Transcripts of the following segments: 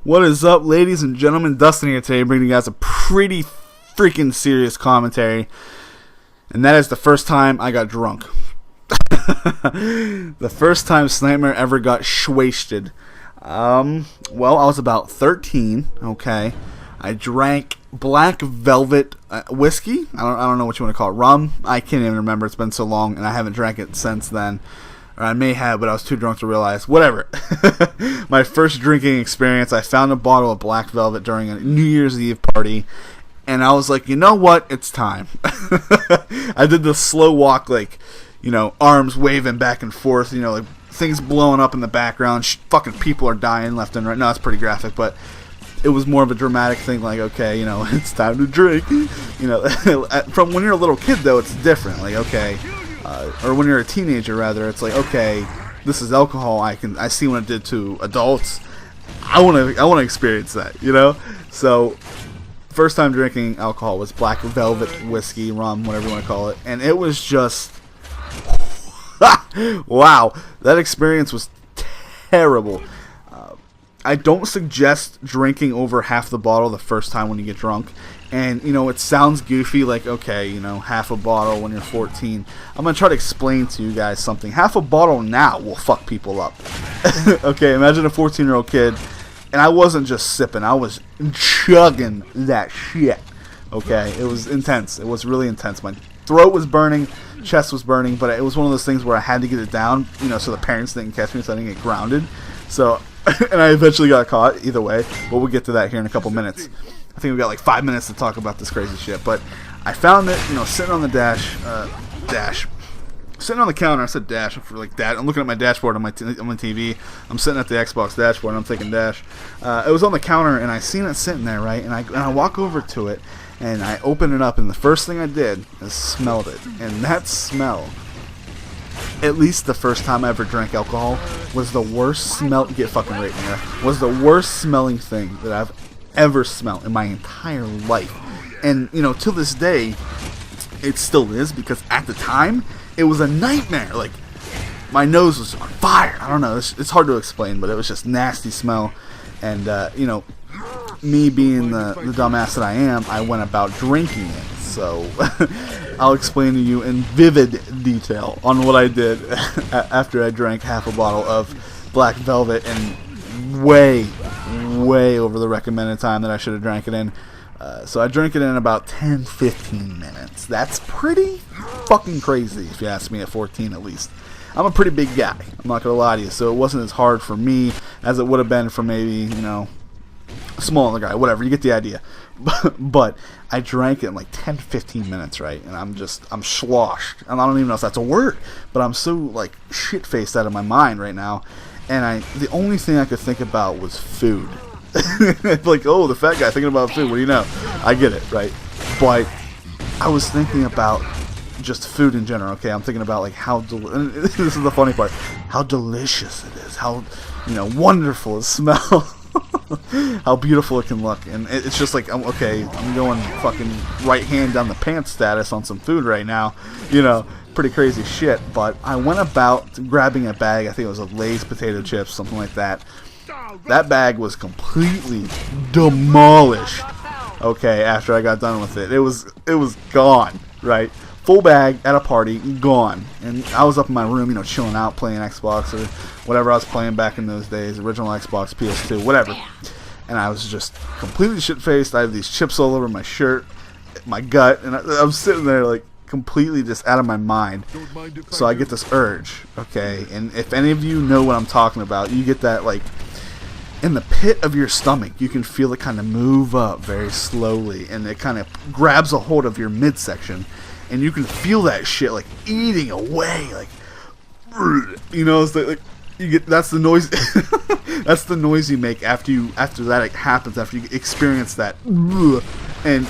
What is up, ladies and gentlemen? Dustin here today, bringing you guys a pretty freaking serious commentary. And that is the first time I got drunk. The first time Snightmare ever got schwasted. Well, I was about 13, okay. I drank Black Velvet whiskey. I don't know what you want to call it. Rum? I can't even remember. It's been so long, and I haven't drank it since then. Or I may have, but I was too drunk to realize. Whatever. My first drinking experience, I found a bottle of Black Velvet during a New Year's Eve party, and I was like, you know what? It's time. I did the slow walk, like, arms waving back and forth, like things blowing up in the background. Fucking people are dying left and right. No, that's pretty graphic, but it was more of a dramatic thing, like, okay, it's time to drink. From when you're a little kid, though, it's different. Like, okay. Or when you're a teenager, rather, it's like, okay, this is alcohol. I see what it did to adults. I want to experience that, So, first time drinking alcohol was Black Velvet whiskey, rum, whatever you want to call it, and it was just wow. That experience was terrible. I don't suggest drinking over half the bottle the first time when you get drunk. And, it sounds goofy, like, okay, half a bottle when you're 14. I'm going to try to explain to you guys something. Half a bottle now will fuck people up. Okay, imagine a 14-year-old kid, and I wasn't just sipping. I was chugging that shit. Okay, it was intense. It was really intense. My throat was burning, chest was burning, but it was one of those things where I had to get it down, so the parents didn't catch me, so I didn't get grounded. So, and I eventually got caught, either way, but we'll get to that here in a couple minutes. I think we've got like 5 minutes to talk about this crazy shit, but I found it, sitting on the sitting on the counter. I said dash for like that. I'm looking at my dashboard on my TV. I'm sitting at the Xbox dashboard, and I'm thinking dash. It was on the counter, and I seen it sitting there, right? And I walk over to it, and I open it up, and the first thing I did is smelled it, and that smell, at least the first time I ever drank alcohol, was the worst smell. Get fucking right in there. Was the worst smelling thing that I've ever smelled in my entire life. And to this day it still is, because at the time it was a nightmare. Like, my nose was on fire. I don't know, it's hard to explain, but it was just nasty smell. And me being the dumbass that I am, I went about drinking it. So I'll explain to you in vivid detail on what I did after I drank half a bottle of Black Velvet, and way over the recommended time that I should have drank it in. So I drank it in about 10-15 minutes. That's pretty fucking crazy, if you ask me, at 14 at least. I'm a pretty big guy, I'm not gonna lie to you, so it wasn't as hard for me as it would have been for maybe, a smaller guy, whatever, you get the idea. But I drank it in like 10-15 minutes, right? And I'm sloshed, and I don't even know if that's a word, but I'm so like shit-faced out of my mind right now. And the only thing I could think about was food. Like, oh, the fat guy thinking about food. What do you know? I get it, right? But I was thinking about just food in general. Okay, I'm thinking about like how this is the funny part. How delicious it is. How wonderful it smells. How beautiful it can look. And it's just like, I'm going fucking right hand down the pants status on some food right now. Pretty crazy shit. But I went about grabbing a bag. I think it was a Lay's potato chips, something like that. That bag was completely demolished. Okay, after I got done with it, it was gone. Right, full bag at a party, gone. And I was up in my room, chilling out, playing Xbox or whatever I was playing back in those days, original Xbox, PS2, whatever. And I was just completely shit-faced. I have these chips all over my shirt, my gut, and I'm sitting there like completely just out of my mind. So I get this urge, okay? And if any of you know what I'm talking about, you get that like in the pit of your stomach. You can feel it kind of move up very slowly, and it kind of grabs a hold of your midsection, and you can feel that shit like eating away, like it's like you get, that's the noise. That's the noise you make after that happens, after you experience that, and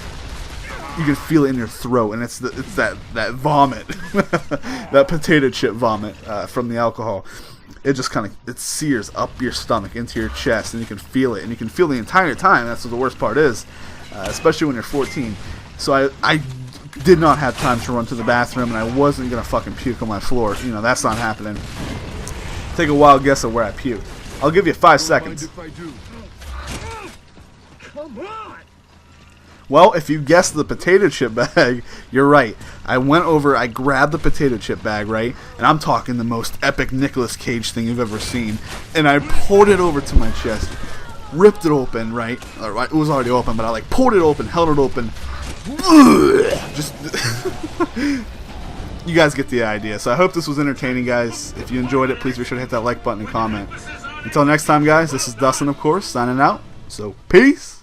you can feel it in your throat, and it's that vomit, that potato chip vomit from the alcohol. It just kind of, it sears up your stomach into your chest, and you can feel it, and you can feel the entire time. That's what the worst part is, especially when you're 14. So I did not have time to run to the bathroom, and I wasn't gonna fucking puke on my floor. That's not happening. Take a wild guess at where I puked. I'll give you 5 seconds. Come on! Well, if you guessed the potato chip bag, you're right. I went over, I grabbed the potato chip bag, right? And I'm talking the most epic Nicolas Cage thing you've ever seen. And I pulled it over to my chest, ripped it open, right? It was already open, but I like pulled it open, held it open. Just, you guys get the idea. So I hope this was entertaining, guys. If you enjoyed it, please be sure to hit that like button and comment. Until next time, guys, this is Dustin, of course, signing out. So, peace!